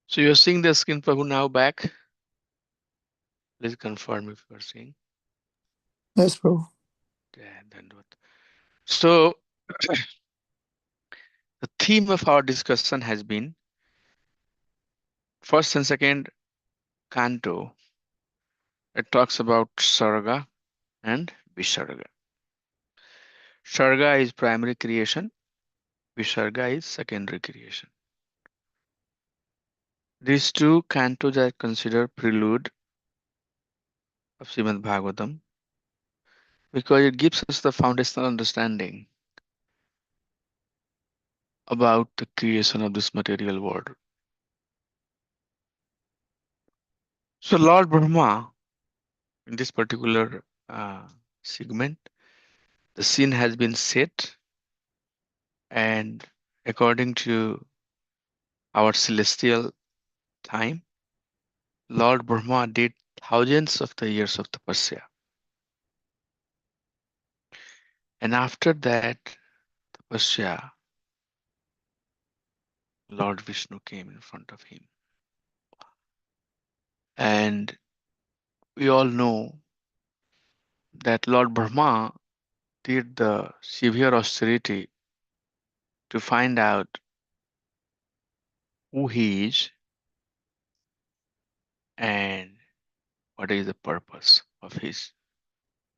So you're seeing the screen, Prabhu, now back. Please confirm if you are seeing. Yes, Prabhu. Yeah, then what? So the theme of our discussion has been first and second canto. It talks about Sarga and Visarga. Sarga is primary creation, Visarga is secondary creation. These two cantos are considered prelude of Srimad Bhagavatam because it gives us the foundational understanding about the creation of this material world. So Lord Brahma, in this particular segment, the scene has been set, and according to our celestial time, Lord Brahma did thousands of the years of tapasya. And after that tapasya, Lord Vishnu came in front of him. And we all know that Lord Brahma did the severe austerity to find out who he is and what is the purpose of his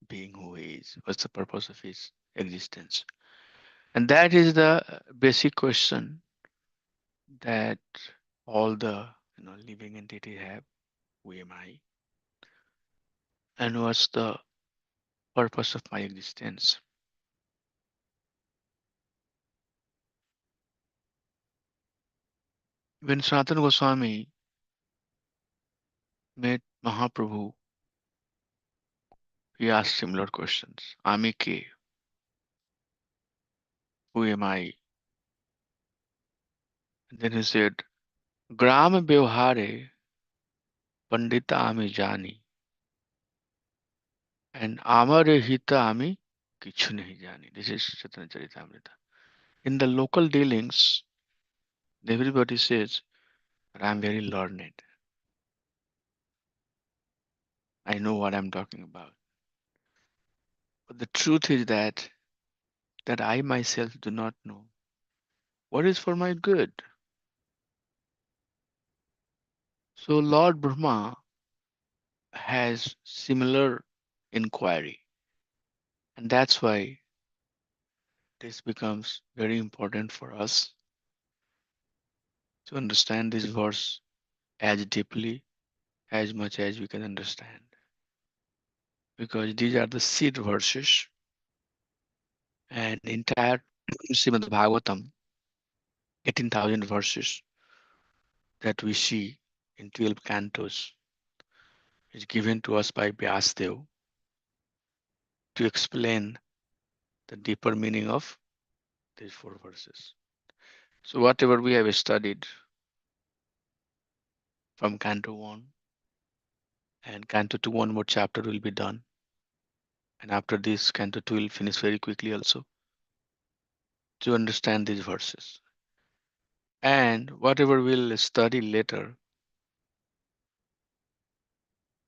being who he is, what's the purpose of his existence. And that is the basic question that all the living entity have. Who am I? And what's the purpose of my existence? When Sanatana Goswami met Mahaprabhu, he asked similar questions. Ami ke? Who am I? And then he said, Gram Vyavhare Pandita Ami Jani and Amare Hita Ami Kichu Nahi Jani. This is Chaitanya Charitamrita. In the local dealings, everybody says, I am very learned. I know what I'm talking about. But the truth is that I myself do not know what is for my good. So Lord Brahma has similar inquiry. And that's why this becomes very important for us to understand this verse as deeply as much as we can understand. Because these are the seed verses and entire Srimad Bhagavatam, 18,000 verses that we see in 12 cantos is given to us by Vyasdev to explain the deeper meaning of these four verses. So whatever we have studied from Canto 1 and Canto 2, one more chapter will be done. And after this, Canto 2 will finish very quickly also to understand these verses. And whatever we'll study later,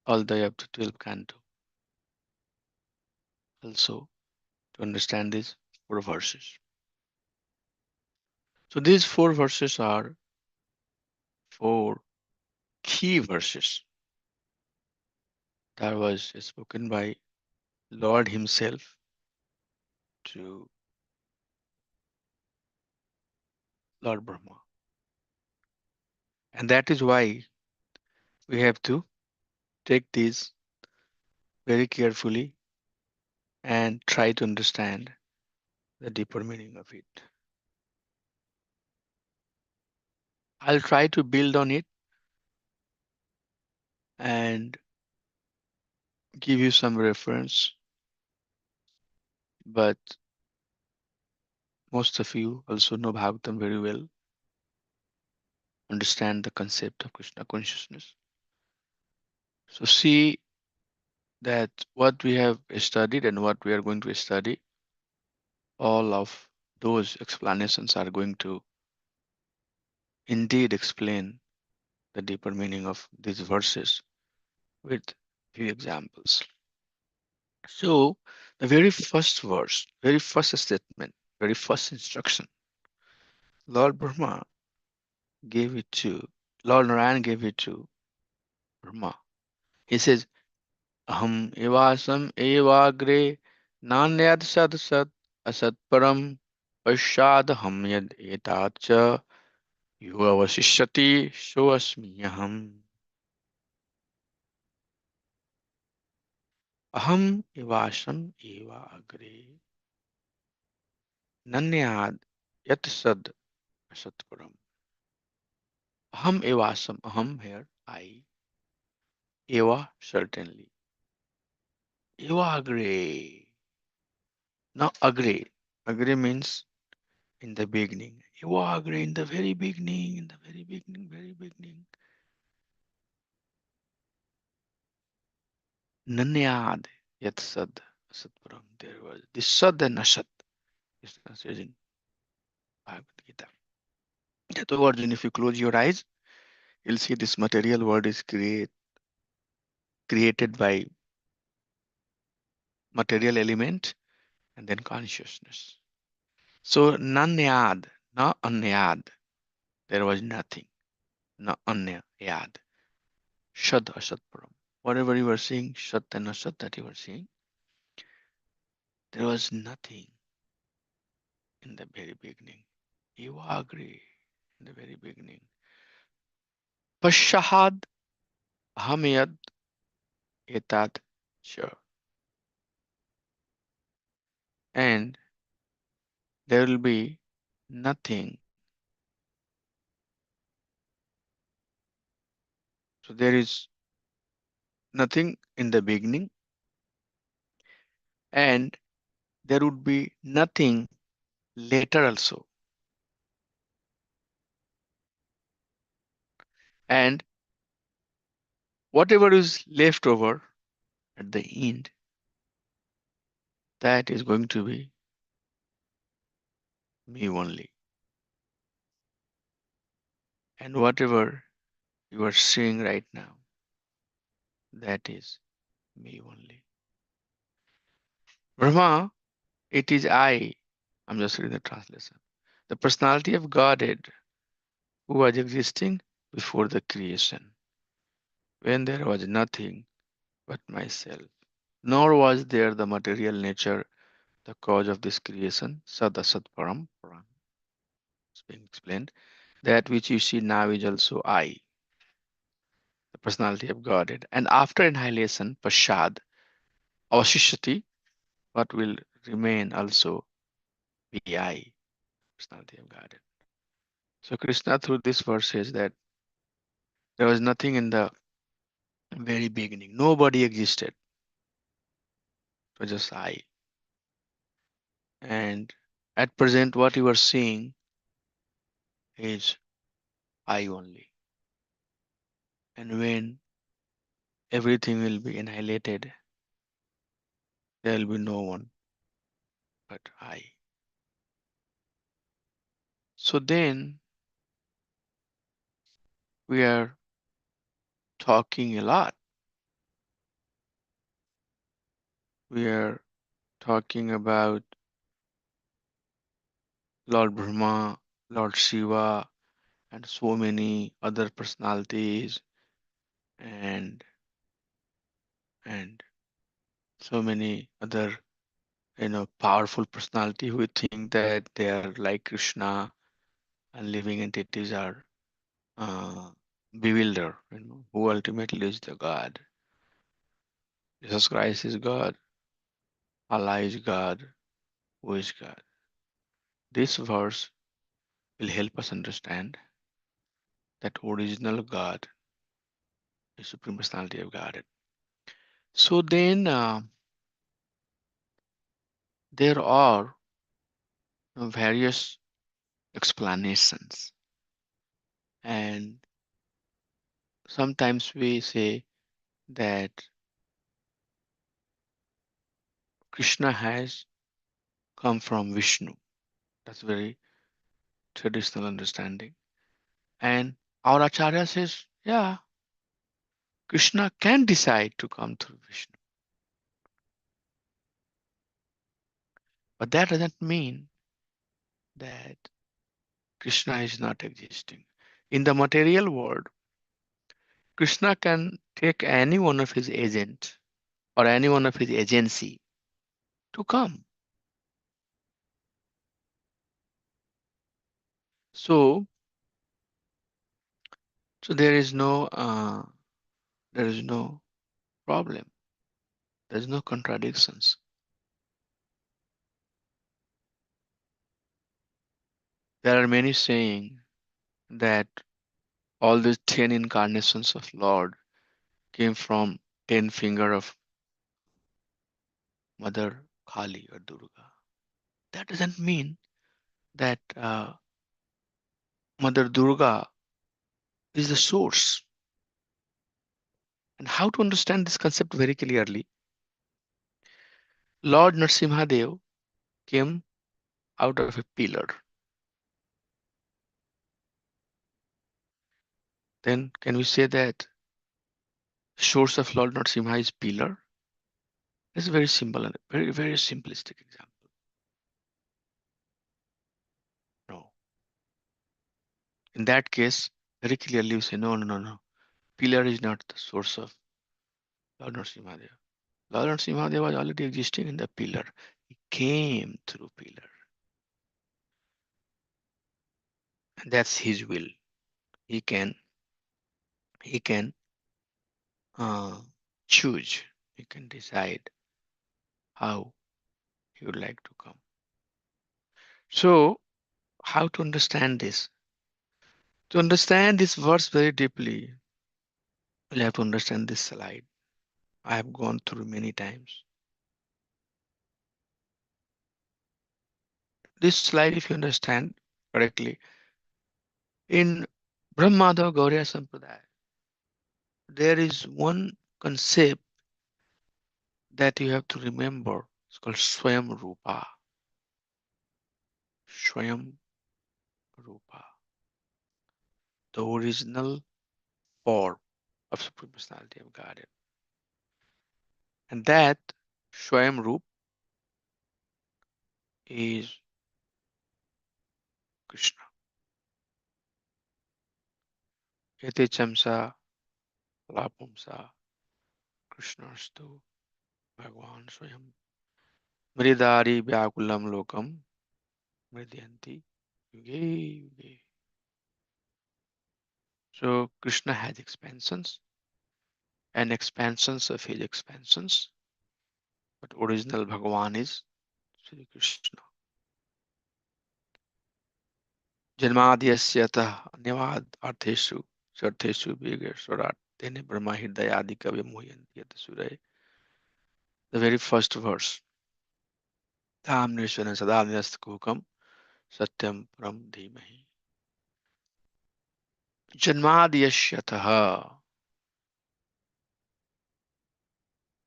all the way up to 12 Canto, also to understand these four verses. So these four verses are four key verses that was spoken by Lord Himself to Lord Brahma. And that is why we have to take these very carefully and try to understand the deeper meaning of it. I'll try to build on it and give you some reference, but most of you also know Bhagavatam very well, understand the concept of Krishna consciousness. So see that what we have studied and what we are going to study, all of those explanations are going to indeed explain the deeper meaning of these verses with few examples. So, the very first verse, very first statement, very first instruction, Lord Brahma gave it to, Lord Narayan gave it to Brahma. He says, Aham evasam evagre nanyad sad sat asat param pasyadham yad etacha yuvavasishyati soasmiyaham. Aham evasam evagre nanyad yat sad asat param. Aham evasam, aham here, I, eva certainly. Eva agre. Now agre. Agre means in the beginning. Eva agre in the very beginning, in the very beginning, very beginning. Nanyad yat sad asat param. There was this sad and asat. Krishna says in Bhagavad Gita. That Arjun, if you close your eyes, you'll see this material world is created by material element and then consciousness. So nanyad, na anyad. There was nothing. Na anya yad. Shad asat param. Whatever you were seeing, Shat and Asat that you were seeing, there was nothing in the very beginning. You agree in the very beginning. Pashahad Hamiyad Etat Sure. And there will be nothing. So there is nothing in the beginning, and there would be nothing later also. And whatever is left over at the end, that is going to be me only. And whatever you are seeing right now, that is me only. Brahma, it is I. I'm just reading the translation. The personality of Godhead who was existing before the creation, when there was nothing but myself. Nor was there the material nature, the cause of this creation, Sadasat Param Param. It's being explained. That which you see now is also I, the personality of Godhead. And after annihilation, Pashad, Avashishati, what will remain also be I, personality of Godhead. So Krishna through this verse says that there was nothing in the very beginning. Nobody existed. It was just I. And at present what you are seeing is I only. And when everything will be annihilated, there will be no one but I. So then we are talking a lot. We are talking about Lord Brahma, Lord Shiva, and so many other personalities and and so many other powerful personality who think that they are like Krishna and living entities are uh, bewildered, who ultimately is the God. Jesus Christ is God, Allah is God, who is God. This verse will help us understand that original God is Supreme Personality of Godhead. So then there are various explanations, and sometimes we say that Krishna has come from Vishnu. That's very traditional understanding. And our Acharya says Yeah, Krishna can decide to come through Vishnu, but that doesn't mean that Krishna is not existing. In the material world, Krishna can take any one of his agents or any one of his agency to come. So, so there is no problem. There is no contradictions. There are many saying that all these 10 incarnations of Lord came from 10 finger of Mother Kali or Durga. That doesn't mean that Mother Durga is the source. And how to understand this concept very clearly? Lord Narsimhadev came out of a pillar. Then can we say that source of Lord Narsimha is pillar? It's very simple and very, very simplistic example. No. In that case, very clearly we say, no, no, no, no. Pillar is not the source of Lord Narsimhadev. Lord Narsimhadev was already existing in the pillar. He came through pillar. And that's his will. He can he can uh, choose. He can decide how he would like to come. So how to understand this? To understand this verse very deeply, we'll have to understand this slide. I have gone through many times. This slide, if you understand correctly, in Brahmadav Gauriya Sampradaya, there is one concept that you have to remember. It's called Swayam Rupa. Swayam Rupa, the original form of Supreme Personality of Godhead. And that Swayam Rupa is Krishna. Yate Chamsa Lapumsa Krishnastu Bhagwan Swayam Mridari Vyakulam Lokam Mridyanti Yuge Yuge. So Krishna has expansions and expansions of his expansions, but original Bhagavan is Sri Krishna. Janmadhyasya Anyavad Artheshu Sartheshu Vigeswarat Tene Brahma Hridayadi Kavya Mohyanti Yat Suray. The very first verse. Tham Nishwana Sadamyast Kukam Satyam Param Dhimahi. Janmadhyasya.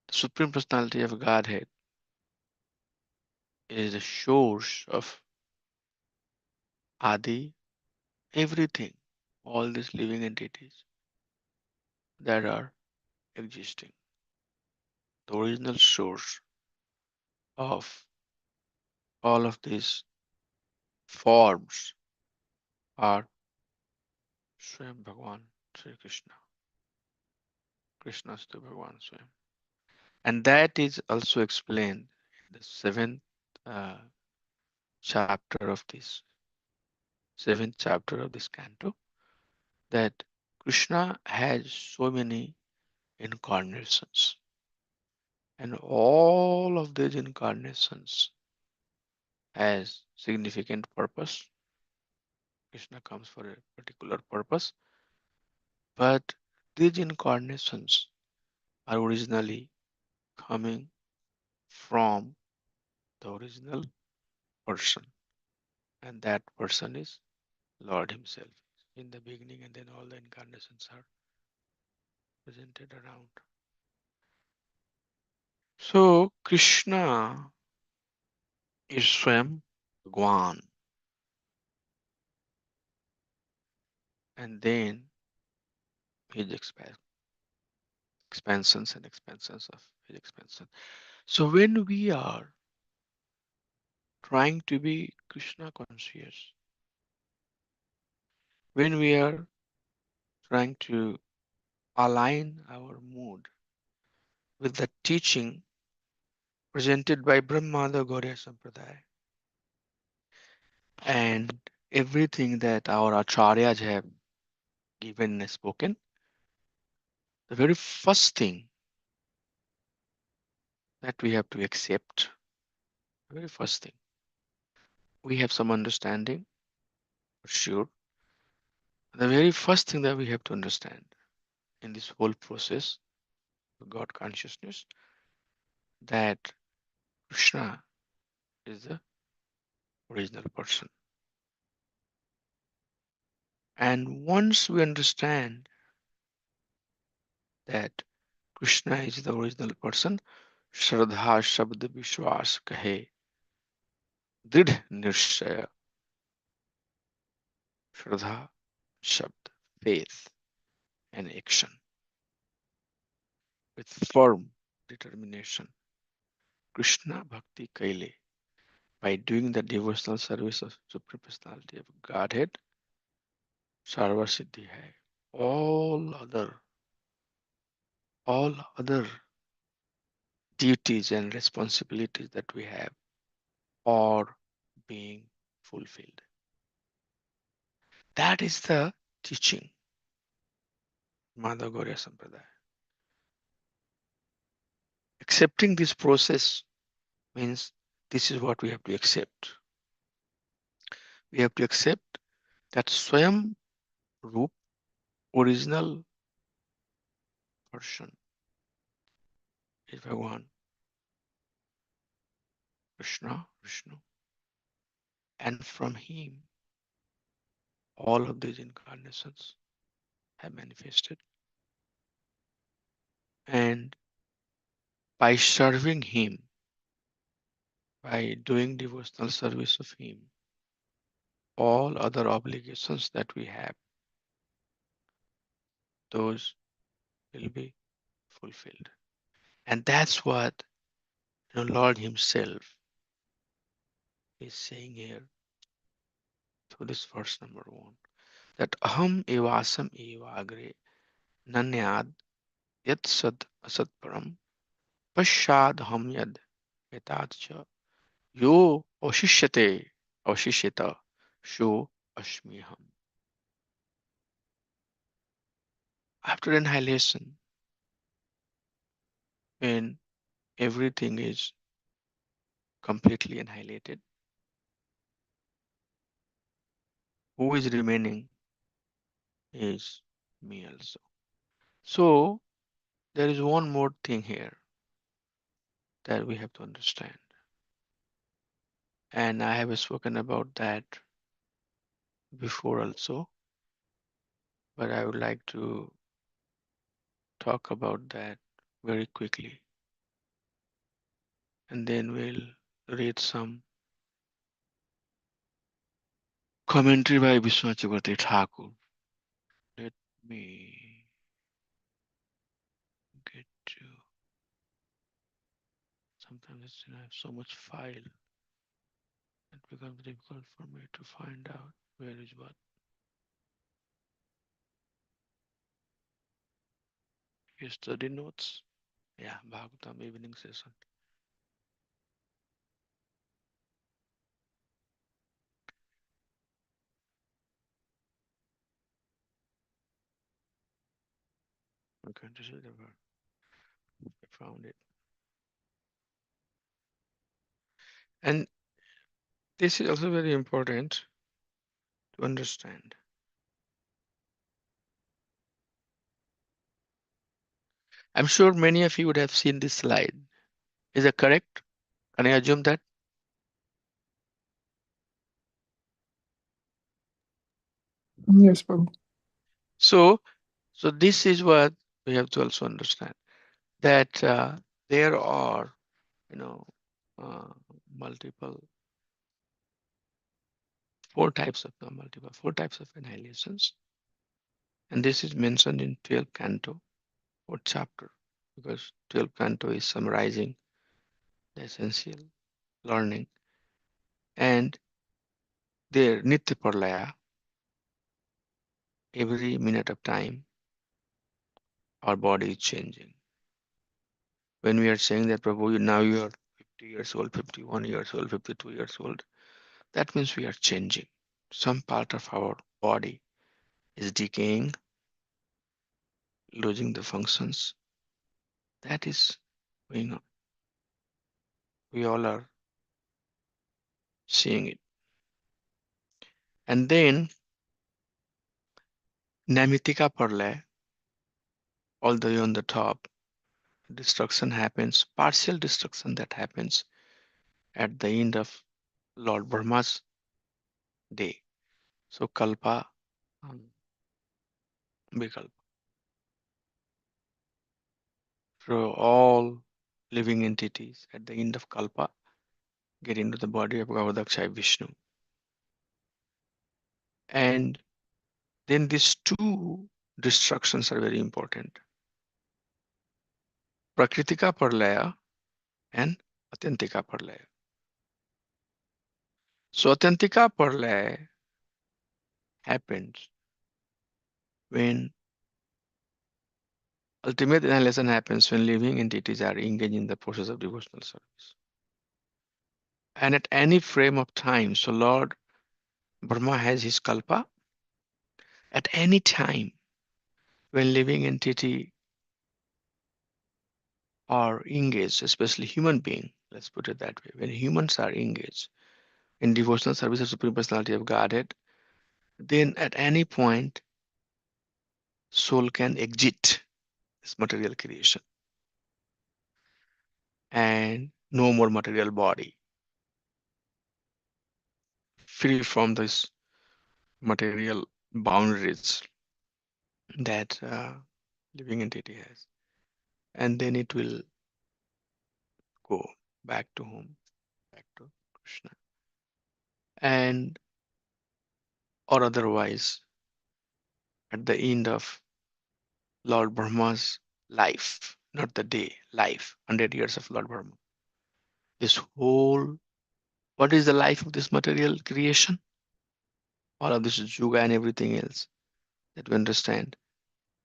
The Supreme Personality of Godhead is the source of Adi, everything, all these living entities that are existing. The original source of all of these forms are Swayam Bhagwan Sri Krishna. Krishna Stu Bhagwan Swayam. And that is also explained in the uh, chapter of this seventh chapter of this canto, that Krishna has so many incarnations, and all of these incarnations has significant purpose. Krishna comes for a particular purpose, but these incarnations are originally coming from the original person, and that person is Lord Himself in the beginning, and then all the incarnations are presented around. So Krishna is Swam Bhagwan, and then his expansions and expansions of his expansion. So when we are trying to be Krishna conscious, when we are trying to align our mood with the teaching presented by Brahmada Gauriya Sampradaya and everything that our acharyas have given and spoken, the very first thing that we have to accept, the very first thing, we have some understanding, for sure. The very first thing that we have to understand in this whole process of God consciousness, that Krishna is the original person. And once we understand that Krishna is the original person, Shraddha Shabd Vishwas Kahe, Dridh Nishchaya, Shraddha Shabd, faith and action with firm determination. Krishna Bhakti Kaile, by doing the devotional service of Supreme Personality of Godhead, Sarva Siddhi Hai. All other duties and responsibilities that we have are being fulfilled. That is the teaching, Madhva Gauriya Sampradaya. Accepting this process means this is what we have to accept. We have to accept that Swayam Roop, original person, is Bhagavan, Krishna, Vishnu, and from him all of these incarnations have manifested. And by serving him, by doing devotional service of him, all other obligations that we have, those will be fulfilled. And that's what Lord Himself is saying here through this verse number 1, that aham evasam evagre nanyad yat sad asad param pashad ham yad yatadcha yo oshishyate oshishyata sho ashmiham. After annihilation, when everything is completely annihilated, who is remaining is me also. So there is one more thing here that we have to understand. And I have spoken about that before also, but I would like to talk about that very quickly. And then we'll read some commentary by Vishwanath Chakravarti Thakur. Let me get to, sometimes I have so much file, it becomes difficult for me to find out where is what. Your study notes. Yeah, Bhagavatam evening session. I'm going to see the word. I found it. And this is also very important to understand. I'm sure many of you would have seen this slide. Is that correct? Can I assume that? Yes, Prabhu. So, so this is what we have to also understand, that there are, you know, uh, multiple, four types of annihilations. And this is mentioned in 12th canto or chapter, because 12th canto is summarizing the essential learning. And there, Nitya Parlaya, every minute of time, our body is changing. When we are saying that, Prabhu, now you are 50 years old, 51 years old, 52 years old, that means we are changing. Some part of our body is decaying, losing the functions. That is going on. We all are seeing it. And then Namitika Parlay, all the way on the top, destruction happens, partial destruction that happens at the end of Lord Brahma's day. So Kalpa Vikalpa. So all living entities at the end of Kalpa get into the body of Gavadaksha Vishnu. And then these two destructions are very important. Prakritika Parlaya and Atyantika Parlaya. So Atyantika Parlaya happens when ultimate annihilation happens when living entities are engaged in the process of devotional service. And at any frame of time, so Lord Brahma has his kalpa. At any time when living entity are engaged, especially human being, let's put it that way, when humans are engaged in devotional service of Supreme Personality of Godhead, then at any point soul can exit this material creation and no more material body, free from this material boundaries that living entity has, and then it will go back to home, back to Krishna, and or otherwise at the end of Lord Brahma's life, not the day, life, 100 years of Lord Brahma. This whole, what is the life of this material creation? All of this is yoga and everything else that we understand,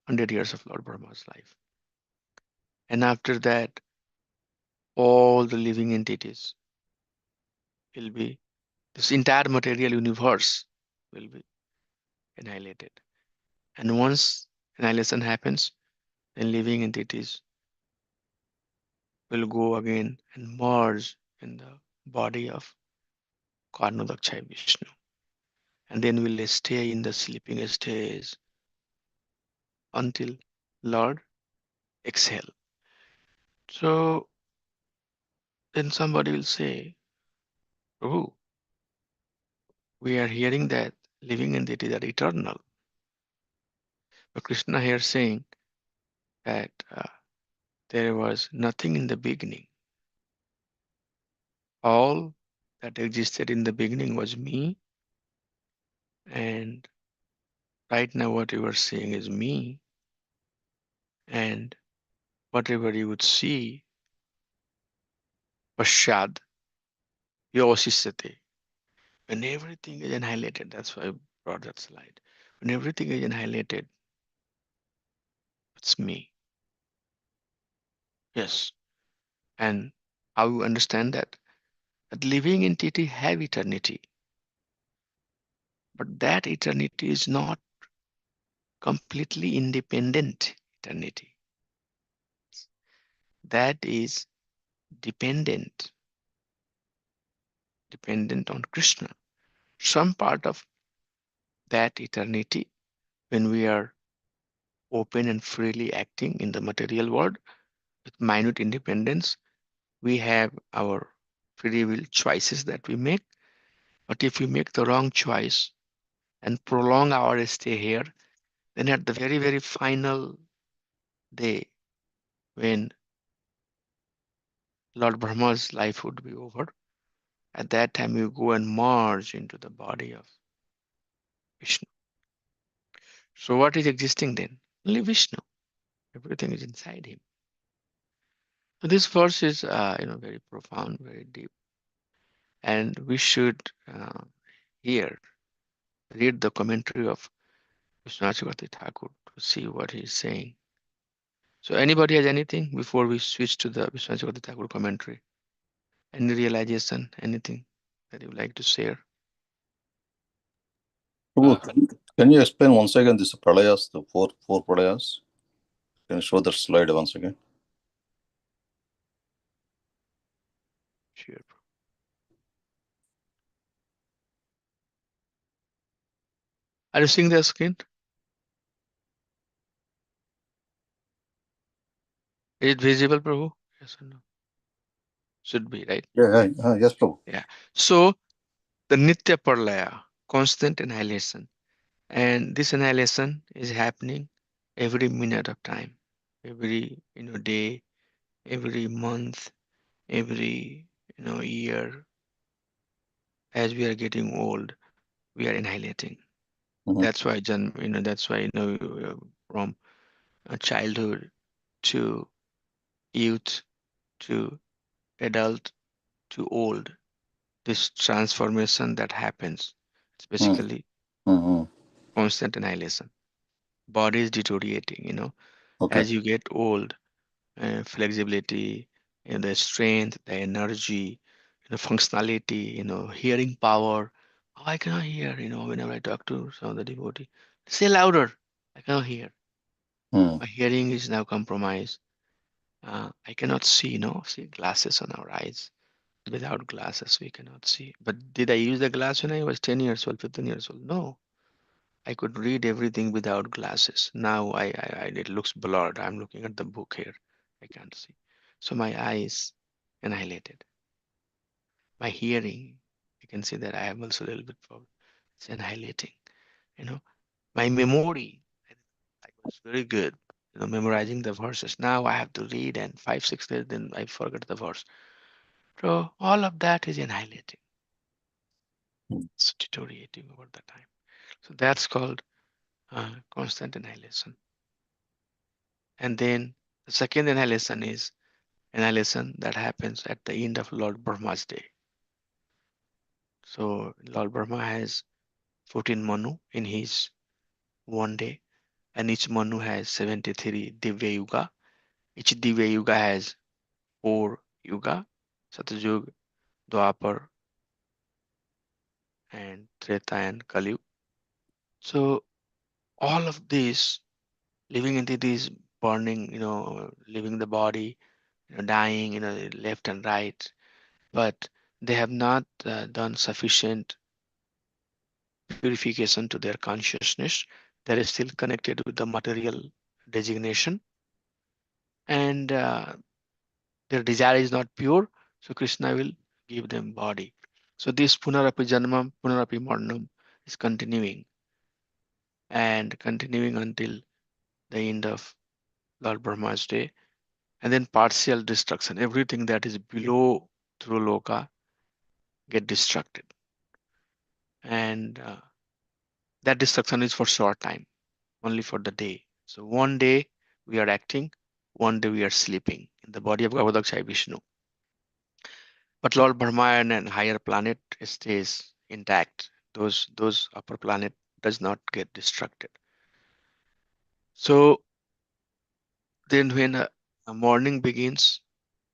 100 years of Lord Brahma's life. And after that, all the living entities will be, this entire material universe will be annihilated. And once annihilation happens, then living entities will go again and merge in the body of Karnodakshai Vishnu. And then will stay in the sleeping stage until Lord exhale. So then somebody will say, Prabhu, we are hearing that living entities are eternal. But Krishna here saying that there was nothing in the beginning. All that existed in the beginning was me, and right now what you are seeing is me, and whatever you would see, Pashad, Yosisate, when everything is annihilated, that's why I brought that slide. When everything is annihilated, it's me. Yes. And how you understand that? That living entity have eternity, but that eternity is not completely independent eternity. That is dependent, dependent on Krishna. Some part of that eternity, when we are open and freely acting in the material world with minute independence, we have our free will choices that we make. But if we make the wrong choice and prolong our stay here, then at the very, very final day, when Lord Brahma's life would be over, at that time you go and merge into the body of Vishnu. So what is existing then? Only Vishnu. Everything is inside him. So this verse is, very profound, very deep, and we should hear, read the commentary of Vishwanath Chakravarti Thakur to see what he's saying. So anybody has anything before we switch to the Vishwanath Chakravarti Thakur commentary? Any realization, anything that you would like to share? Prabhu, can you explain once again this pralayas, the four pralayas? Can you show that slide once again? Sure. Are you seeing the screen? Is it visible, Prabhu? Yes or no? Should be, right? Yes, Prabhu. Yeah. So the Nitya Parlaya, constant annihilation. And this annihilation is happening every minute of time, every day, every month, every year. As we are getting old, we are annihilating. Mhm. That's why, that's why from childhood to youth to adult to old, this transformation that happens, it's Mm. basically Mhm. constant annihilation. Body is deteriorating, Okay. as you get old, flexibility, the strength, the energy, functionality, hearing power. Oh, I cannot hear, whenever I talk to some of the devotee. Say louder. I cannot hear. Mm. My hearing is now compromised. I cannot see, see glasses on our eyes. Without glasses, we cannot see. But did I use the glass when I was 10 years old, 15 years old? No. I could read everything without glasses. Now it looks blurred. I'm looking at the book here. I can't see. So my eyes annihilated. My hearing, you can see that I have also a little bit problem. It's annihilating. You know, my memory, I was very good, memorizing the verses. Now I have to read and 5, 6 days, then I forget the verse. So all of that is annihilating. Mm. It's deteriorating over the time. So that's called constant annihilation. And then the second annihilation is annihilation that happens at the end of Lord Brahma's day. So Lord Brahma has 14 Manu in his one day, and each Manu has 73 Divya Yuga. Each Divya Yuga has 4 Yuga, Satyajug, Dwapar, and Treta and Kali. So all of these living entities burning, leaving the body, dying, left and right, but they have not done sufficient purification to their consciousness. That is still connected with the material designation, and their desire is not pure. So Krishna will give them body. So this Punarapi Janmam, Punarapi Marnam is continuing and continuing until the end of Lord Brahma's day, and then partial destruction. Everything that is below through Loka get destructed, and that destruction is for short time, only for the day. So one day we are acting, one day we are sleeping in the body of Gavadaksha Vishnu. But Lord Brahman and higher planet stays intact. Those upper planet does not get destructed. So then when a morning begins,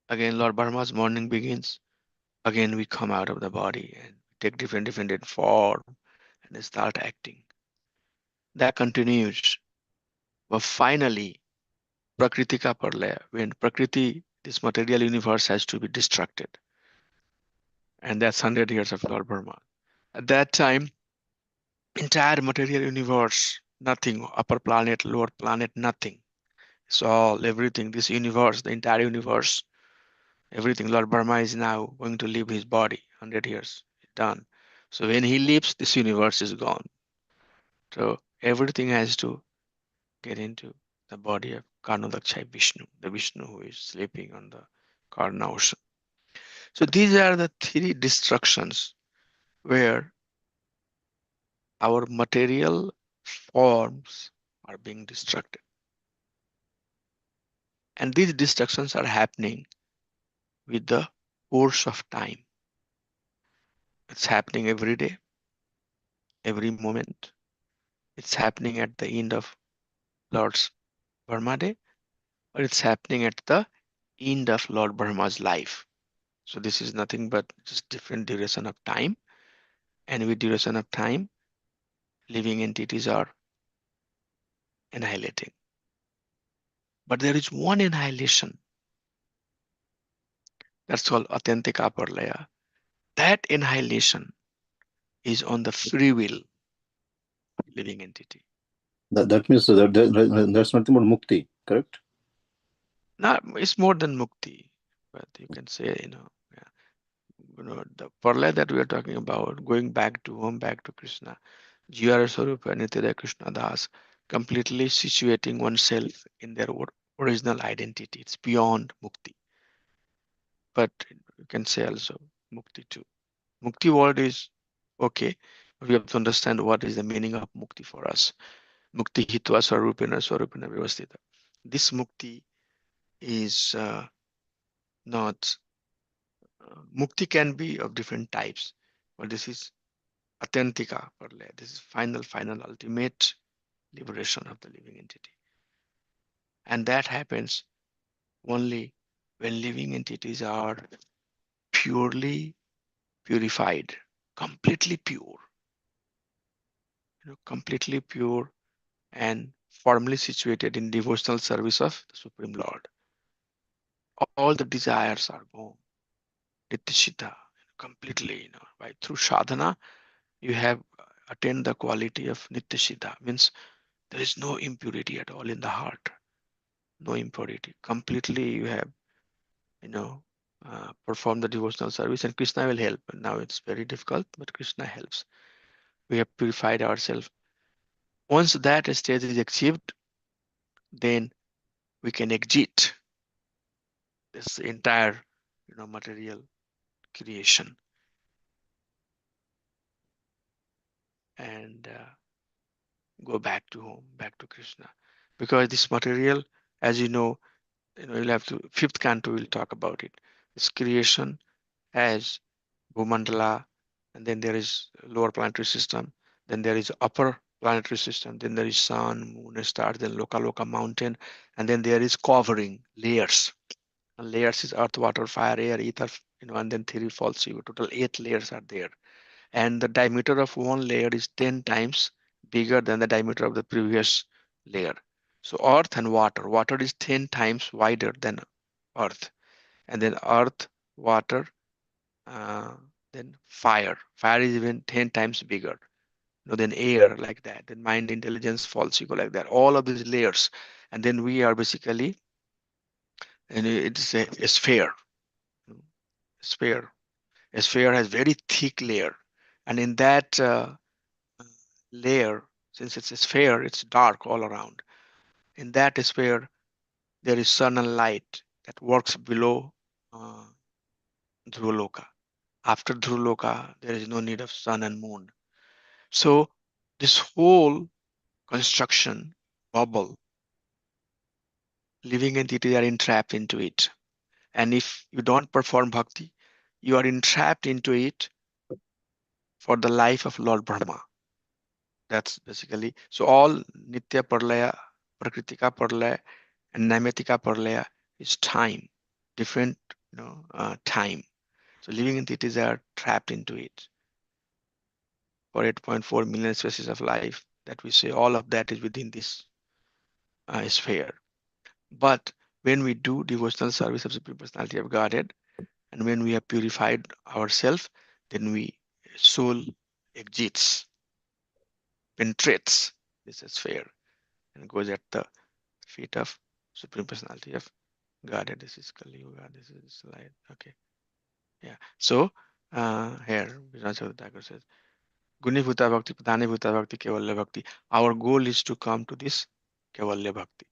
again Lord Brahma's morning begins, again we come out of the body and take different form and start acting. That continues. But finally, Prakriti ka parlaya, when Prakriti, this material universe has to be destructed. And that's 100 years of Lord Brahma. At that time, entire material universe, nothing, upper planet, lower planet, nothing. It's all, everything, this universe, the entire universe, everything. Lord Brahma is now going to leave his body, 100 years, done. So when he leaves, this universe is gone. So everything has to get into the body of Karnadaksha Vishnu, the Vishnu who is sleeping on the Karna ocean. So these are the three destructions where our material forms are being destructed. And these destructions are happening with the course of time. It's happening every day, every moment. It's happening at the end of Lord's Brahma Day, or it's happening at the end of Lord Brahma's life. So this is nothing but just different duration of time. And with duration of time, living entities are annihilating. But there is one annihilation that's called Atyantika Parlaya. That annihilation is on the free will of living entity. That means that's nothing but mukti, correct? Not, it's more than mukti, but you can say, yeah, the parlaya that we are talking about, going back to home, back to Krishna, Jiyara Swarupa Nityada Krishna Das, completely situating oneself in their original identity. It's beyond mukti. But you can say also mukti too. Mukti word is okay, but we have to understand what is the meaning of mukti for us. Mukti hitva swarupena vyavastita. This mukti is not, mukti can be of different types, but this is atyantika parlaya. This is final, ultimate liberation of the living entity. And that happens only when living entities are purely purified, completely pure, completely pure and firmly situated in devotional service of the Supreme Lord. All the desires are gone. Nityasiddha, completely, by through sadhana, you have attained the quality of Nityasiddha, means there is no impurity at all in the heart. No impurity. Completely you have, performed the devotional service, and Krishna will help. Now it's very difficult, but Krishna helps. We have purified ourselves. Once that stage is achieved, then we can exit this entire, material creation and go back to home, back to Krishna. Because this material, as you'll have to, fifth canto, we'll talk about it. This creation as Bhumandala, and then there is lower planetary system, then there is upper planetary system, then there is sun, moon, stars, then Loka mountain, and then there is covering layers. And layers is earth, water, fire, air, ether, and then three false zero. Total 8 layers are there. And the diameter of one layer is 10 times bigger than the diameter of the previous layer. So earth and water is 10 times wider than earth, and then earth, water, uh, then fire is even 10 times bigger, than air, like that, then mind, intelligence, false ego, like that, all of these layers. And then we are basically, and it's a sphere. sphere a sphere has very thick layer, and in that layer, since it's a sphere, it's dark all around. In that sphere, there is sun and light that works below uh, Dhruvaloka. After Dhruvaloka, there is no need of sun and moon. So this whole construction bubble, living entities are entrapped into it. And if you don't perform bhakti, you are entrapped into it for the life of Lord Brahma. That's basically, so all Nitya Parlaya, Prakritika Parlaya, and Naimatika Parlaya is time, different, time. So living entities are trapped into it for 8.4 million species of life that we say, all of that is within this sphere. But when we do devotional service of Supreme Personality of Godhead, and when we have purified ourselves, then we soul exits, penetrates this sphere and goes at the feet of Supreme Personality of Godhead. This is Kali Yuga, this is light. Okay. Yeah. So here Vijay Thakur says, Guni Bhuta Bhakti, Pradhani Bhuta Bhakti, Kevalya Bhakti. Our goal is to come to this Kevalya Bhakti.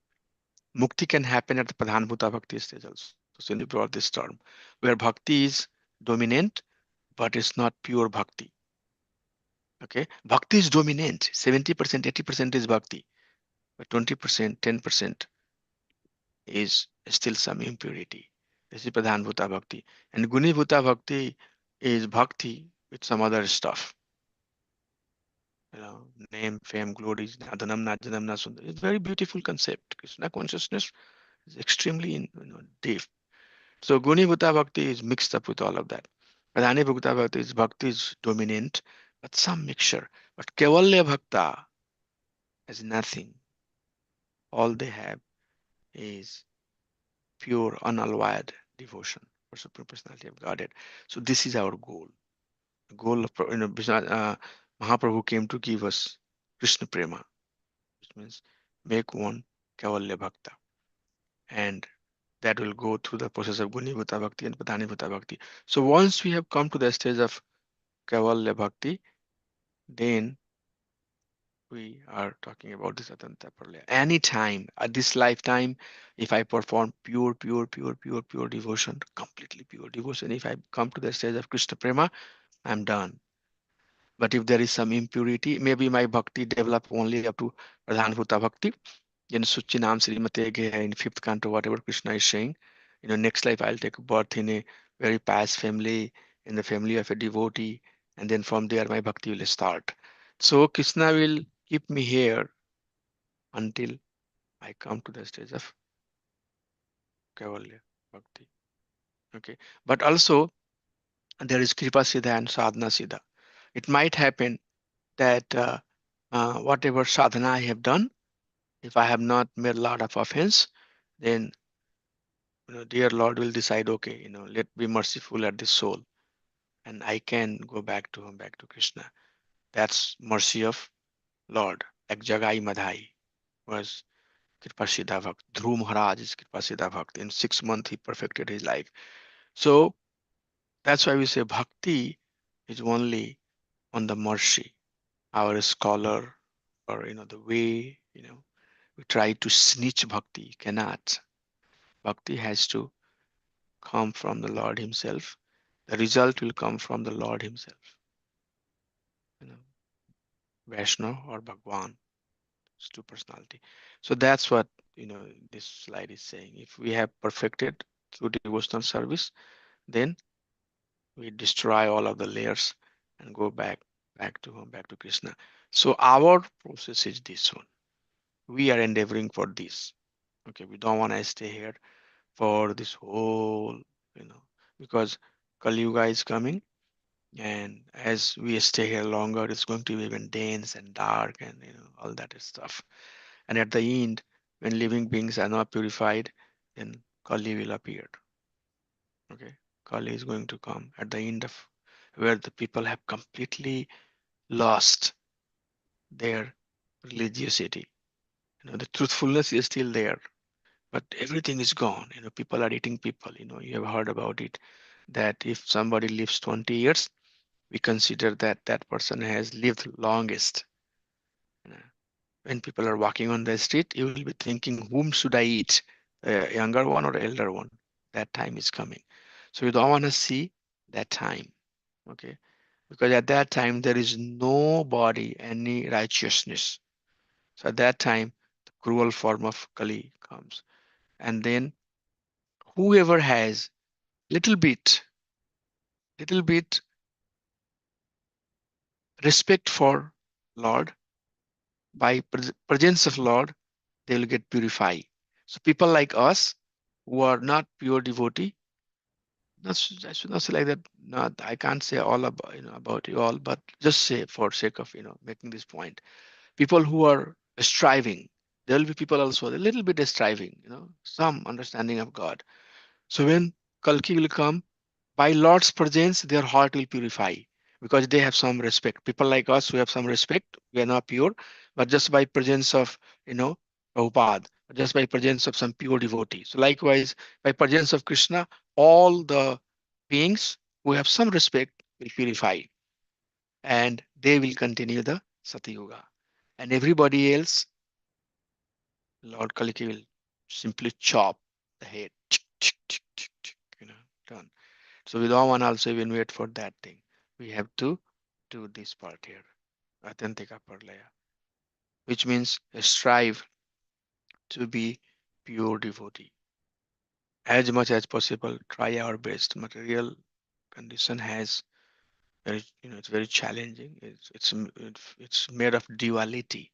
Mukti can happen at the Pradhan Bhuta Bhakti stage also. So when you brought this term, where Bhakti is dominant, but it's not pure Bhakti. Okay. Bhakti is dominant. 70%, 80% is Bhakti. but 20%, 10% is still some impurity. This is Pradhan Bhuta Bhakti. And Guni Bhuta Bhakti is bhakti with some other stuff. Name, fame, glories, Nadhanam, Najanam, Nasundar. It's a very beautiful concept. Krishna consciousness is extremely deep. So Guni Bhuta Bhakti is mixed up with all of that. Pradhani Bhuta Bhakti is dominant, but some mixture. But Kevalya Bhakta has nothing. All they have is pure, unalloyed devotion for Supreme Personality of Godhead. So this is our goal. The goal of Mahaprabhu came to give us Krishna Prema, which means make one Kevalya Bhakta. And that will go through the process of Guni Bhuta Bhakti and Pradhani Bhuta Bhakti. So once we have come to the stage of Kevalya Bhakti, then we are talking about this Atanta Pralaya. Anytime at this lifetime, if I perform pure devotion, completely pure devotion, if I come to the stage of Krishna Prema, I'm done. But if there is some impurity, maybe my bhakti develop only up to Pradhan Bhuta Bhakti. In Suchi Nam Srimate Ge hai, in fifth canto, whatever Krishna is saying, next life I'll take birth in a very pious family, in the family of a devotee, and then from there my bhakti will start. So Krishna will keep me here until I come to the stage of Kavalya Bhakti. Okay. But also there is Kripa Siddha and Sadhana Siddha. It might happen that whatever sadhana I have done, if I have not made a lot of offense, then dear Lord will decide, okay, let be merciful at this soul, and I can go back to him, back to Krishna. That's mercy of Lord. Ek Jagai Madhai was Kripa Siddha Bhakt. Dhruv Maharaj is Kripa Siddha Bhakt. In 6 months, he perfected his life. So that's why we say bhakti is only on the mercy. Our scholar, or the way, we try to snitch bhakti, cannot. Bhakti has to come from the Lord Himself. The result will come from the Lord Himself. Vaishnav or Bhagwan. It's two personality. So that's what this slide is saying. If we have perfected through devotional service, then we destroy all of the layers and go back to home, back to Krishna. So our process is this one. We are endeavoring for this. Okay, we don't want to stay here for this whole, because Kali Yuga is coming, and as we stay here longer, it's going to be even dense and dark and all that stuff. And at the end, when living beings are not purified, then Kali will appear. Okay, Kali is going to come at the end of where the people have completely lost their religiosity. The truthfulness is still there, but everything is gone. People are eating people. You have heard about it, that if somebody lives 20 years, we consider that that person has lived longest. When people are walking on the street, you will be thinking, whom should I eat? A younger one or elder one? That time is coming. So you don't want to see that time. Okay. Because at that time, there is nobody, any righteousness. So at that time, the cruel form of Kali comes. And then whoever has little bit respect for Lord, by presence of Lord, they will get purified. So people like us who are not pure devotee, I should not say like that. Not, I can't say all about about you all, but just say for sake of making this point. People who are striving, there will be people also a little bit striving, some understanding of God. So when Kalki will come, by Lord's presence, their heart will purify because they have some respect. People like us who have some respect, we are not pure, but just by presence of, Prabhupada, just by presence of some pure devotee. So likewise, by presence of Krishna, all the beings who have some respect will purify and they will continue the Sati Yuga. And everybody else, Lord Kaliki will simply chop the head. Done. So we don't want to also even wait for that thing. We have to do this part here, Atyantika Parlaya, which means strive to be pure devotee. As much as possible, try our best. Material condition has very, it's very challenging. It's made of duality.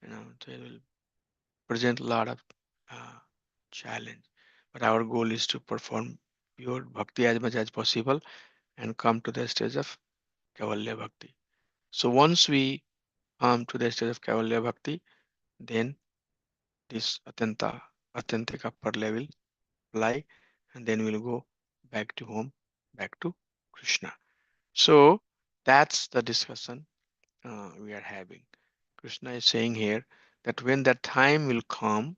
They will present a lot of uh, challenge. But our goal is to perform pure bhakti as much as possible and come to the stage of Kavalya Bhakti. So once we come to the stage of Kavalya Bhakti, then this Atyantika Parlaya will fly, and then we'll go back to home, back to Krishna. So that's the discussion we are having. Krishna is saying here that when that time will come,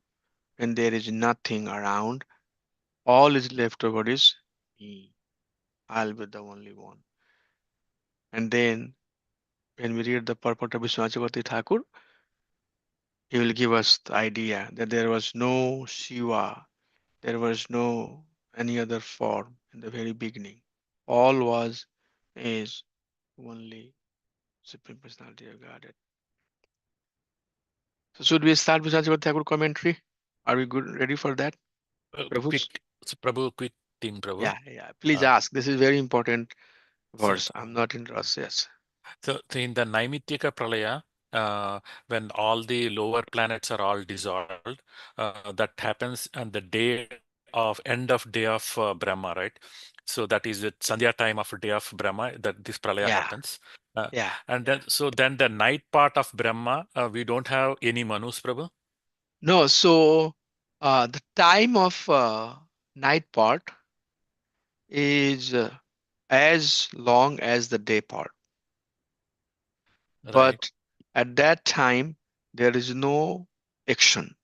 when there is nothing around, all is left over is me. I'll be the only one. And then when we read the purport of Vishwanath Thakur, he will give us the idea that there was no Shiva, there was no any other form in the very beginning. All was is only Supreme Personality of Godhead. So should we start with Vishwanath Thakur commentary? Are we good ready for that? Prabhu? Quick, so Prabhu, quick thing, Prabhu. Yeah. Please Uh, ask. This is very important so, verse. I'm not in rush. Yes. so in the Naimityaka Pralaya, when all the lower planets are all dissolved, that happens on the end of day of Brahma, right? So that is the Sandhya time of day of Brahma that this Pralaya Yeah. happens. Uh, Yeah. and then the night part of Brahma, we don't have any Manus, Prabhu, No. So the time of night part is as long as the day part. right? But at that time, there is no action.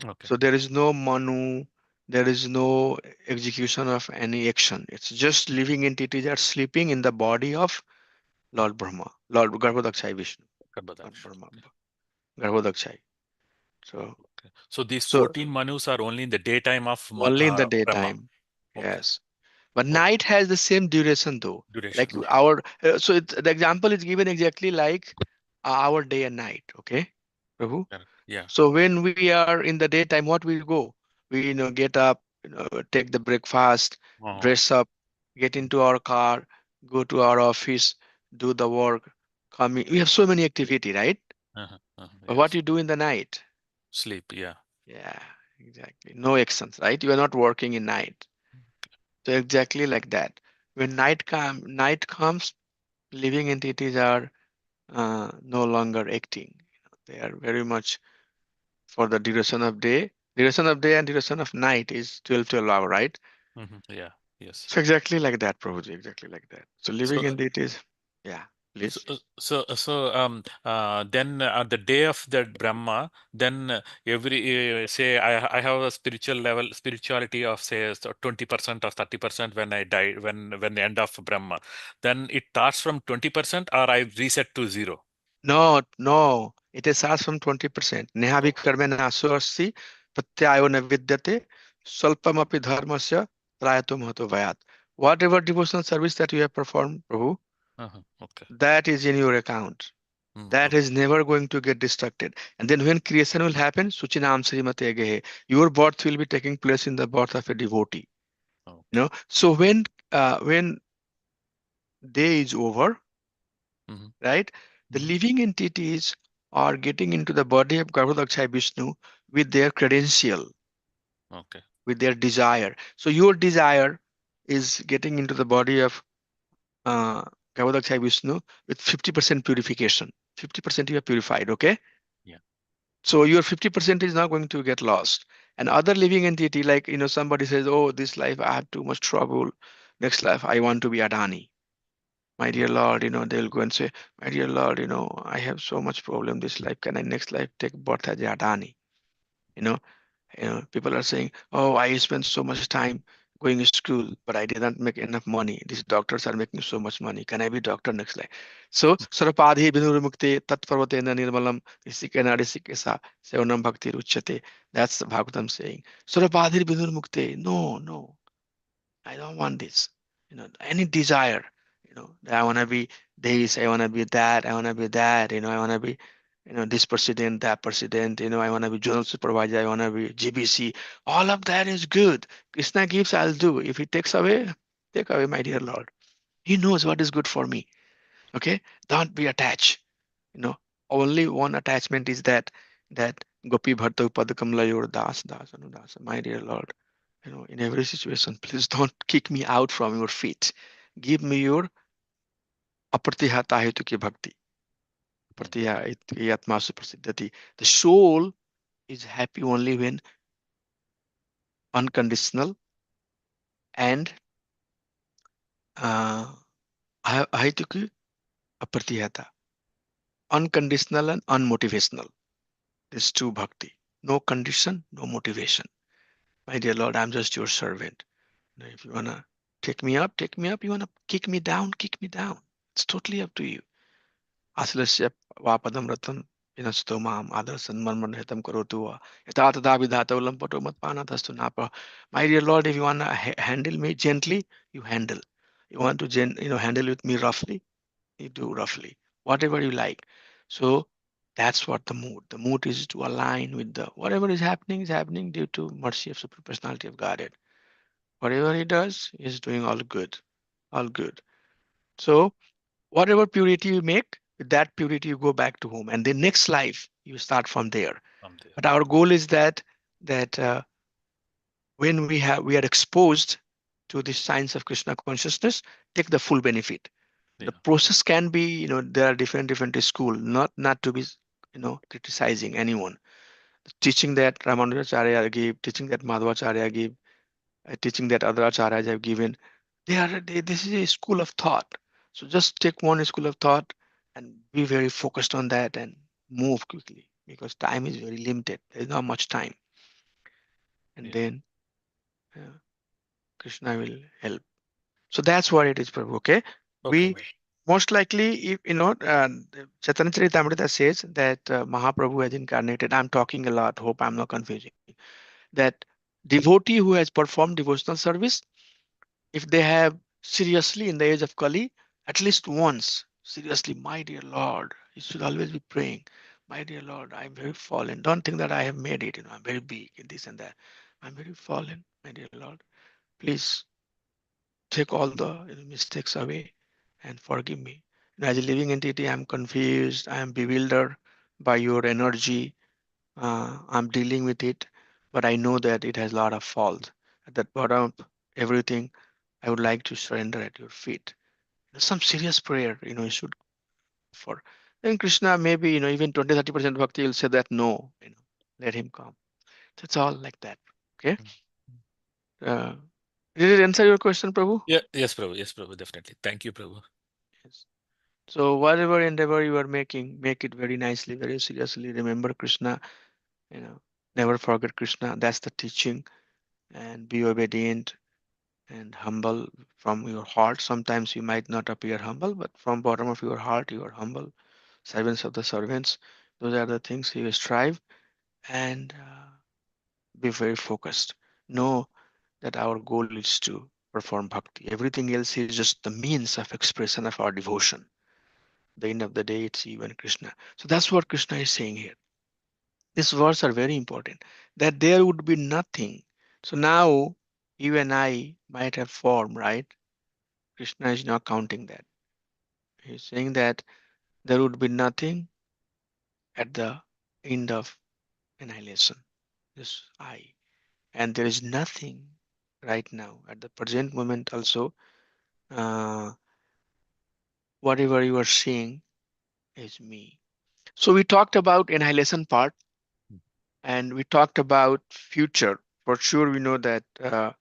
Okay, So there is no manu, there is no execution of any action. It's just living entities are sleeping in the body of Lord Brahma, Lord Garbhodakshai Vishnu, not Garbhadaksh. Brahma, Garbhodakshai. So, Okay. So these so 14 Manus are only in the daytime of only in the Brahma. daytime. Okay. Yes. But Okay. night has the same duration though. Duration. Like our, so the example is given exactly like our day and night. Okay, Prabhu. Correct. Yeah. So when we are in the daytime, what we go? We get up, take the breakfast, Uh-huh. dress up, get into our car, go to our office, do the work, come in. We have so many activity, right? But what Yes. you do in the night? Sleep. Yeah. Yeah, exactly. No actions, right? You are not working in night. So exactly like that. When night comes, living entities are no longer acting. They are very much for the duration of day. Duration of day and duration of night is 12 hour, right? Yeah. Yes. So exactly like that, Prabhuji, exactly like that. So living So, entities, yeah, so, please. then the day of that Brahma, then every say I have a spiritual level spirituality of say 20% or 30% when I die when the end of Brahma, then it starts from 20% or I reset to zero. No, it is starts from 20%. Neha vikarme naso assi pratyayo na vidyate salpamapi dharmasya trayato mahato vayat. Whatever devotional service that you have performed, Prabhu, Okay. that is in your account. That Okay. is never going to get distracted. And then when creation will happen, Suchinam Srimate Gehe, your birth will be taking place in the birth of a devotee. Okay. So when day is over, Mhm. right, the Mhm. living entities are getting into the body of Garbhodakshai Vishnu with their credential, Okay. with their desire. So your desire is getting into the body of uh, Garbhodakshai Vishnu with 50% purification. 50% you are purified, okay? Yeah. So your 50% is not going to get lost. And other living entity, like somebody says, "Oh, this life I have too much trouble. Next life I want to be Adani." My dear Lord, they'll go and say, "My dear Lord, I have so much problem this life. Can I next life take birth as a Adani?" You know, People are saying, "Oh, I spent so much time going to school, but I didn't make enough money. These doctors are making so much money. Can I be doctor next life?" So, Sarapadhi Vinurmukte Tatparvatena Nirmalam Risikena Risikesa Sevanam Bhakti Ruchate. That's the Bhagavatam saying. Sarapadhi Vinurmukte. No, I don't want this. Any desire, that I want to be this, I want to be that, I want to be that, I want to be this president, that president, I want to be general supervisor, I want to be GBC. All of that is good. Krishna gives, I'll do. If he takes away, take away, my dear Lord. He knows what is good for me. Okay, don't be attached. Only one attachment is that Gopi Bharta Upadakamlayor Das Das Anudas. My dear Lord, in every situation, please don't kick me out from your feet. Give me your apratihata hetu ki bhakti. Apratihayatmasu prasiddhati. The soul is happy only when unconditional and ahetuki apratihata. Unconditional and unmotivational. This true bhakti. No condition, no motivation. My dear Lord, I'm just your servant. If you wanna take me up, take me up. You wanna kick me down, kick me down. It's totally up to you. Aslasya vapadam ratan inastomam adarsan manmanhetam karotua. Yata tada vidhata ulampato matpanatastu napa. My dear Lord, if you wanna handle me gently, you handle. You want to handle with me roughly, you do roughly. Whatever you like. So that's what the mood. The mood is to align with the whatever is happening due to mercy of Supreme Personality of Godhead. Whatever he does, he's doing all good. All good. So whatever purity you make, with that purity you go back to home. And the next life, you start from there. From there. But our goal is that when we are exposed to the science of Krishna consciousness, take the full benefit. The Yeah. process can be, there are different school, not to be, criticizing anyone. The teaching that Ramanujacharya gave, teaching that Madhvacharya gave, teaching that other acharyas have given, this is a school of thought. So just take one school of thought and be very focused on that and move quickly because time is very limited. There's not much time. And Yeah. then Krishna will help. So that's what it is, Prabhu. Okay. Okay. We most likely, if Chaitanya Charitamrita says that Mahaprabhu has incarnated. I'm talking a lot. Hope I'm not confusing. That devotee who has performed devotional service, if they have seriously in the age of Kali, at least once, seriously, my dear Lord, you should always be praying. My dear Lord, I'm very fallen. Don't think that I have made it. I'm very big in this and that. I'm very fallen, my dear Lord. Please take all the mistakes away and forgive me. As a living entity, I'm confused, I am bewildered by your energy. I'm dealing with it, but I know that it has a lot of faults. At the bottom of everything, I would like to surrender at your feet. Some serious prayer, you should for. Then Krishna, maybe, even 20-30% bhakti will say that no, let him come. That's all like that. Okay. Uh, did it answer your question, Prabhu? Yeah. Yes, Prabhu. Yes, Prabhu. Definitely. Thank you, Prabhu. Yes. So whatever endeavor you are making, make it very nicely, very seriously. Remember Krishna, never forget Krishna. That's the teaching. And be obedient and humble from your heart. Sometimes you might not appear humble, but from bottom of your heart, you are humble. Servants of the servants. Those are the things you strive and be very focused. Know that our goal is to perform bhakti. Everything else is just the means of expression of our devotion. The end of the day, it's you and Krishna. So that's what Krishna is saying here. These words are very important, that there would be nothing. So now you and I might have form, right? Krishna is not counting that. He's saying that there would be nothing at the end of annihilation. This I. And there is nothing right now at the present moment also. Uh, whatever you are seeing is me. So we talked about annihilation part and we talked about future. For sure, we know that there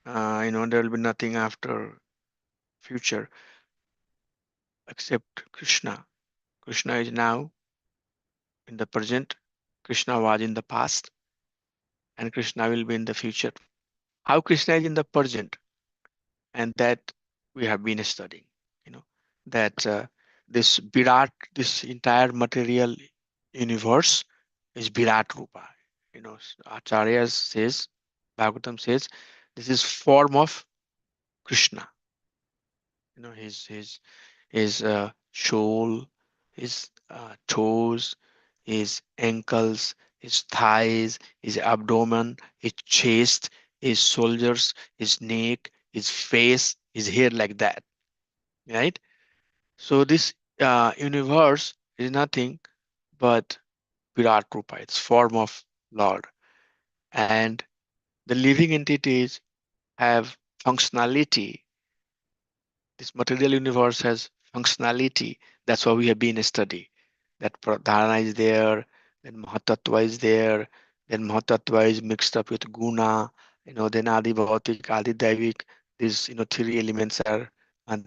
will be nothing after future except Krishna. Krishna is now in the present. Krishna was in the past, and Krishna will be in the future. How Krishna is in the present, and that we have been studying. That this Virat, this entire material universe is Virat Rupa. Acharya says, Bhagavatam says, this is form of Krishna. His soul, his toes, his ankles, his thighs, his abdomen, his chest, his shoulders, his neck, his face, his hair, like that, right? So this universe is nothing but Virat Rupa. It's form of Lord. And the living entities have functionality. This material universe has functionality. That's why we have been study. That Pradhana is there, then Mahatattva is there, then Mahatattva is mixed up with Guna, then Adi Bhautik, Adi Daivik, these, three elements are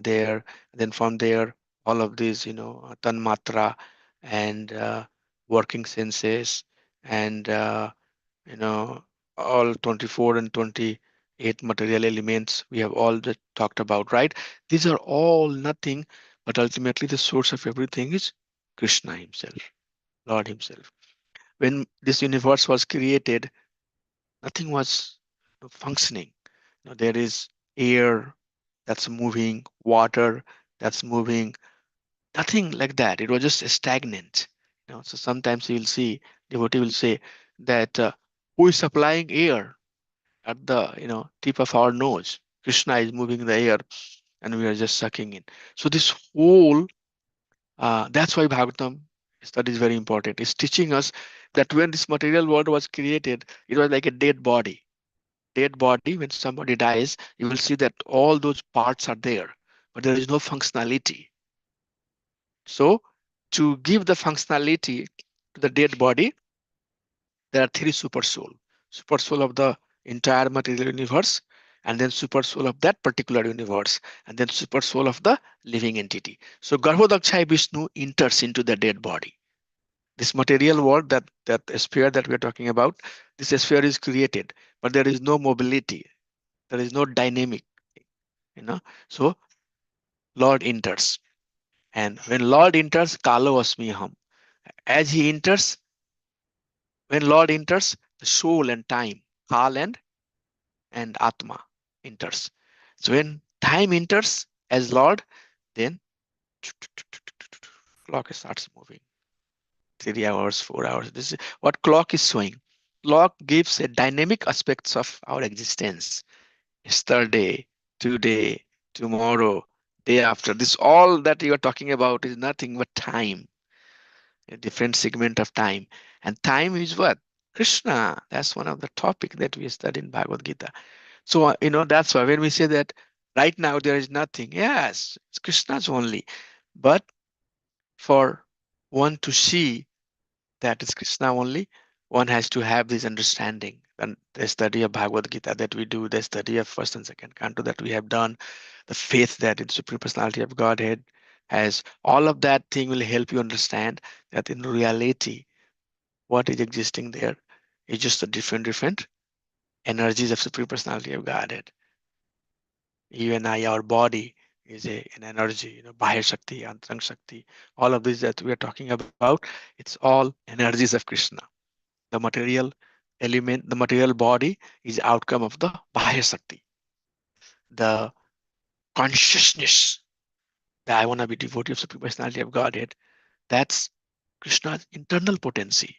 there. Then from there, all of these, Tanmatra and working senses and you know, all 24 and 28 material elements we have all talked about, right? These are all nothing, but ultimately the source of everything is Krishna himself, Lord himself. When this universe was created, nothing was functioning. There is air that's moving, water that's moving, nothing like that. It was just stagnant. So sometimes you'll see devotee will say that who is supplying air at the tip of our nose? Krishna is moving the air and we are just sucking in. So this whole that's why Bhagavatam study is very important. It's teaching us that when this material world was created, it was like a dead body. Dead body, when somebody dies, you will see that all those parts are there, but there is no functionality. So to give the functionality to the dead body, there are three super soul. Super soul of the entire material universe, and then super soul of that particular universe, and then super soul of the living entity. So Garbhodakshai Vishnu enters into the dead body. This material world, that sphere that we are talking about, this sphere is created, but there is no mobility. There is no dynamic, So Lord enters. And when Lord enters, Kalo Asmiham. As he enters, when Lord enters, the soul and time, Kal and Atma enters. So when time enters as Lord, then clock starts moving. 3 hours, 4 hours. This is what clock is showing. Clock gives a dynamic aspects of our existence. Yesterday, today, tomorrow, day after. This all that you are talking about is nothing but time, a different segment of time. And time is what? Krishna. That's one of the topic that we study in Bhagavad Gita. So, that's why when we say that right now there is nothing, yes, it's Krishna's only. But for one to see that it's Krishna only, one has to have this understanding. And the study of Bhagavad Gita that we do, the study of first and second canto that we have done, the faith that in Supreme Personality of Godhead has, all of that thing will help you understand that in reality, what is existing there is just the different energies of Supreme Personality of Godhead. You and I, our body is an energy, Bahir Shakti, Antarang Shakti, all of these that we are talking about, it's all energies of Krishna. The material element, the material body is outcome of the Bahir Shakti. The consciousness that I want to be devotee of Supreme Personality of Godhead, that's Krishna's internal potency.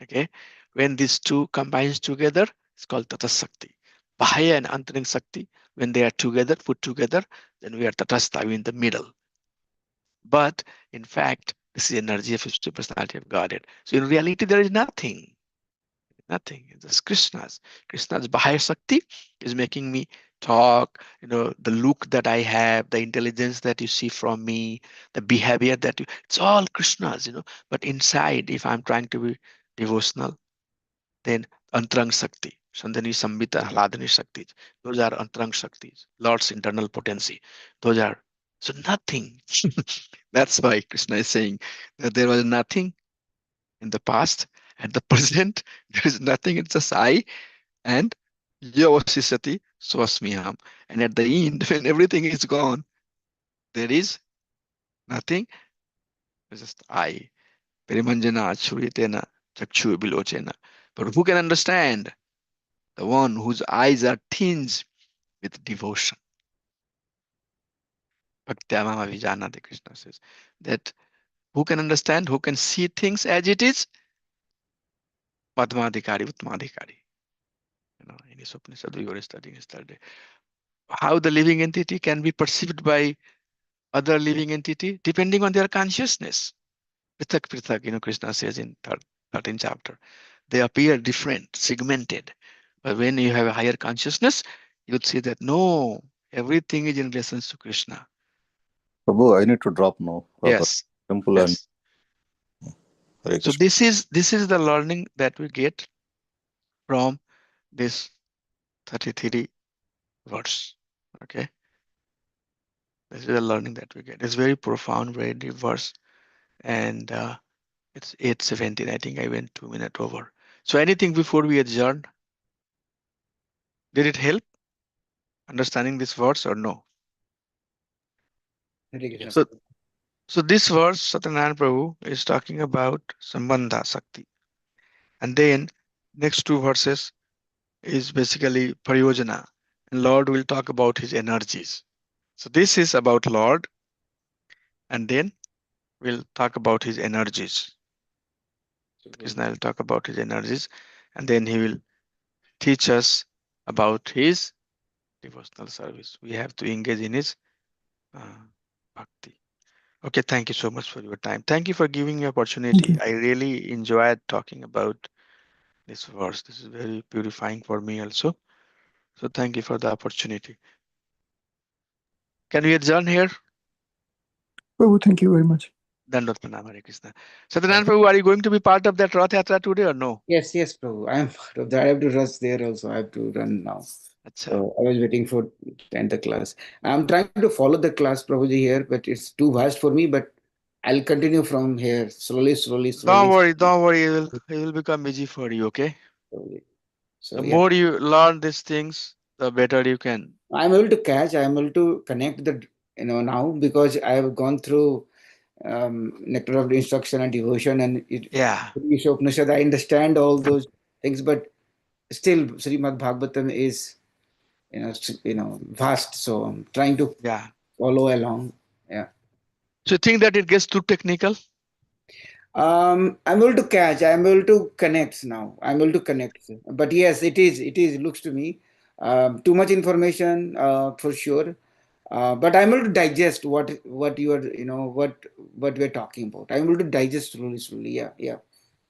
Okay, when these two combines together, it's called Tata Shakti. Bahaya and Antaring Shakti, when they are together, put together, then we are Tatastha in the middle. But in fact, this is energy of Supreme Personality of Godhead. So in reality, there is nothing. Nothing. It's just Krishna's. Krishna's Bahaya Shakti is making me talk, the look that I have, the intelligence that you see from me, the behavior that it's all Krishna's, But inside, if I'm trying to be devotional, then Antarang Shakti, Sandhani Sambhita, Hladani Shaktis, those are Antarang Shaktis, Lord's internal potency. Those are, so nothing. That's why Krishna is saying that there was nothing in the past. At the present, there is nothing, it's just I and Yavasisati Swasmiham. And at the end, when everything is gone, there is nothing, it's just I. Perimanjana Achuritena Chakshu Bilochena. But who can understand? The one whose eyes are tinged with devotion. Bhaktyamama Vijanati, Krishna says that Who can understand? Who can see things as it is? Madhmadhikari, Utmadhikari. In his Upanishad we were studying yesterday. How the living entity can be perceived by other living entity depending on their consciousness. Prithak, Prithak, Krishna says in 13th chapter. They appear different, segmented. But when you have a higher consciousness, you would see that no, everything is in relation to Krishna. Prabhu, I need to drop now for the Yes. temple and Yes. Hare So Krishna. this is the learning that we get from this 33 verse. Okay. This is the learning that we get. It's very profound, very deep verse. And it's 8:17. I think I went 2 minutes over. So anything before we adjourn? Did it help understanding this verse or no? Hare Krishna. So, so this verse, Satyanarayana Prabhu is talking about Sambandha Sakti. And then next two verses is basically Pariyojana. And Lord will talk about his energies. So this is about Lord. And then we'll talk about his energies. Krishna will talk about his energies. And then he will teach us about his devotional service. We have to engage in his bhakti. Okay, thank you so much for your time. Thank you for giving me opportunity. you. I really enjoyed talking about this verse. This is very purifying for me also. So thank you for the opportunity. Can we adjourn here? Prabhu, thank you very much. Dandot Pranam, Hare Krishna. Satyanarayana Prabhu, are you going to be part of that Rath Yatra today or no? Yes, Prabhu. I am part of that. I have to rush there also. I have to run now. Acha. So I was waiting for to end the class. I'm trying to follow the class, Prabhuji, here, but it's too vast for me. But I'll continue from here slowly. Don't worry. It will become easy for you, okay? Prabhuji. So The yeah, more you learn these things, the better you can. I'm able to catch. I'm able to connect the now because I have gone through nectar of instruction and devotion and it. Yeah. Upanishad, I understand all those things, but still, Srimad Bhagavatam is vast. So I'm trying to Yeah. follow along. Yeah. So you think that it gets too technical? I'm able to catch. I'm able to connect now. I'm able to connect. But yes, it is. It looks to me too much information for sure. But I'm able to digest what you are what we're talking about. I'm able to digest slowly. Yeah.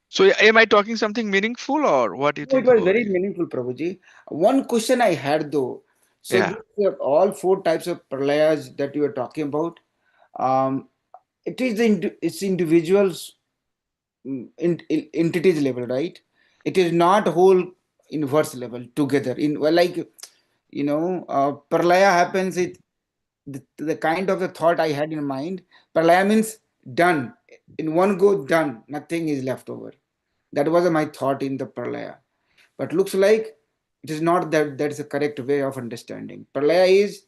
So am I talking something meaningful or what do you No, it think was about very it? meaningful, Prabhuji. One question I had though. So Yeah. these all four types of pralayas that you are talking about. Um, it is it's individuals entities level, right? It is not whole universe level together. Pralaya happens. The kind of the thought I had in mind. Pralaya means done in one go, done. Nothing is left over. That was my thought in the pralaya. But looks like it is not that. That is the correct way of understanding. Pralaya is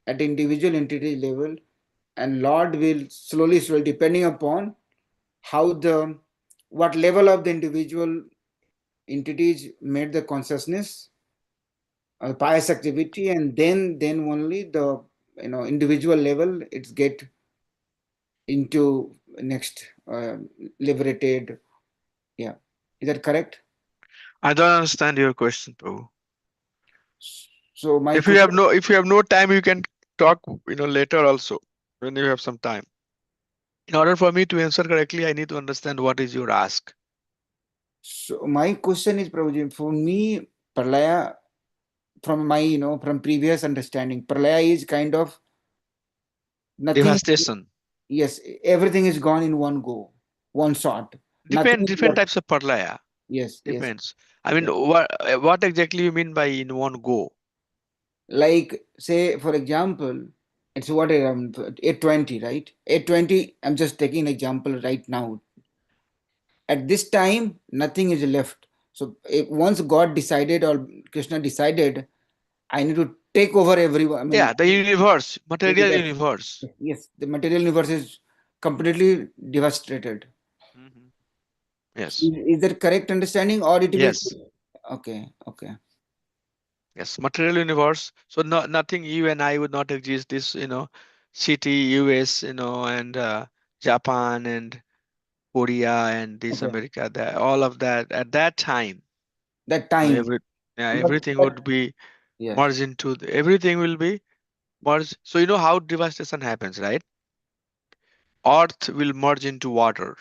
at individual entity level, and Lord will slowly, depending upon how what level of the individual entities made the consciousness, pious activity, and then only the individual level it's get into next liberated. Yeah, is that correct? I don't understand your question, Prabhu. So my If you have no time, you can talk, later also when you have some time. In order for me to answer correctly, I need to understand what is your ask. So my question is, Prabhuji, for me, Pralaya, from my, from previous understanding, Pralaya is kind of nothing. Devastation. Yes, everything is gone in one go, one shot. Nothing is Different left. types of parlaya. Yes. Depends. I mean, Yeah. what exactly you mean by in one go? Like, say, for example, it's what 820, right? 820, I'm just taking an example right now. At this time, nothing is left. So once God decided or Krishna decided, I need to take over everyone. I mean, Yeah, the universe, material universe. universe. Yes, the material universe is completely devastated. Mhm. Yes. Is that correct understanding, or it will? Yes. Okay. Yes. Material universe. So nothing you and I would not exist. This, city, US, and Japan and Korea and this Okay. America, that all of that at that time, That you know, time. everything would be Yes. merged into everything will be merged. So you know how devastation happens, right? Earth will merge into water,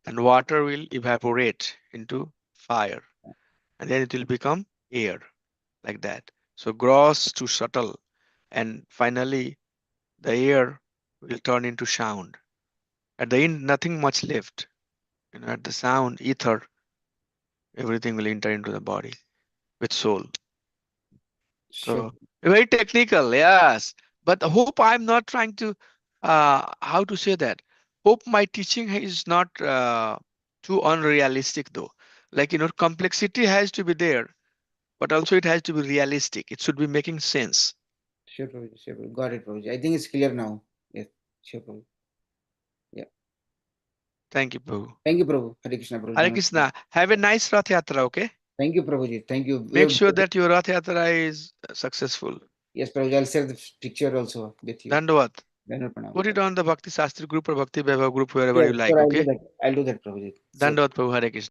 and water will evaporate into fire, and then it will become air, like that. So gross to subtle, and finally the air will turn into sound. At the end, nothing much left. You know, at the sound, ether, everything will enter into the body with soul. Sure. So very technical, yes. But I hope I'm not trying to how to say that. Hope my teaching is not too unrealistic though. Like you know, complexity has to be there, but also it has to be realistic. It should be making sense. Sure, Prabhuji. Sure, Prabhuji. Got it, Prabhuji. I think it's clear now. Yes. Sure, Prabhuji. Thank you, Prabhu. Thank you, Prabhu. Hare Krishna, Prabhuji. Hare Namaste. Krishna. Have a nice Rath Yatra, okay? Thank you, Prabhuji. Thank you. Make sure that your Rath Yatra is successful. Yes, Prabhuji. I'll share the picture also with you. Dandavad. Dhanwad Pranam. Put it on the Bhakti Shastri group or Bhakti Vaibhav group, wherever Sure, you like, sure, okay? I'll do that, Prabhuji. Sure. Dandavad, Prabhu. Hare Krishna.